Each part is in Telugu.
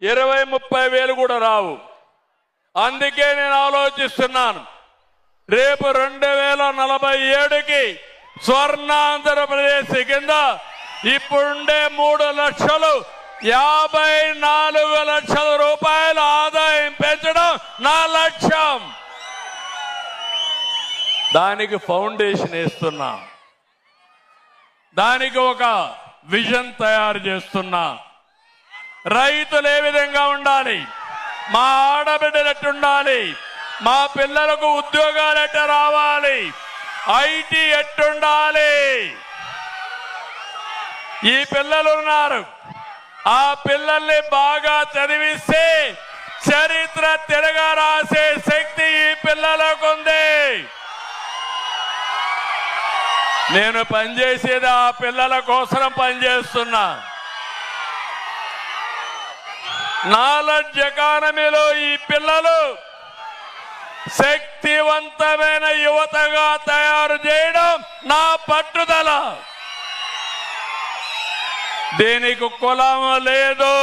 20-30 వేలు కూడా రావు. అందుకే నేను ఆలోచిస్తున్నాను, రేపు 2047కి స్వర్ణాంధ్రప్రదేశ్ కింద ఇప్పుడుండే 3 లక్షలు 54 లక్షల రూపాయల ఆదాయం పెంచడం నా లక్ష్యం. దానికి ఫౌండేషన్ వేస్తున్నా, దానికి ఒక విజన్ తయారు చేస్తున్నా. రైతులు ఏ విధంగా ఉండాలి, మా ఆడబిడ్డలు ఎట్టుండాలి, మా పిల్లలకు ఉద్యోగాలు ఎట్ట రావాలి, ఐటీ ఎట్టుండాలి. ఈ పిల్లలు ఉన్నారు, ఆ పిల్లల్ని బాగా చదివిస్తే చరిత్ర తిరగా రాసే శక్తి ఈ పిల్లలకు ఉంది. నేను పనిచేసేది ఆ పిల్లల కోసం పనిచేస్తున్నా. నాలెడ్జ్ ఎకానమీలో ఈ పిల్లలు శక్తివంతమైన యువతగా తయారు చేయడం నా పట్టుదల. దీనికి కులం లేదు,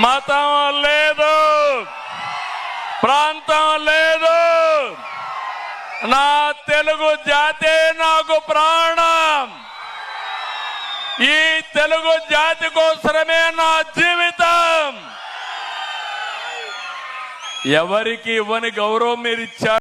మతం లేదు, ప్రాంతం లేదు. నా తెలుగు జాతే నాకు ప్రాణం. ఈ తెలుగు జాతి కోసమే నా జీవితం. ఎవరికి ఇవ్వని గౌరవం మీరు ఇచ్చారు.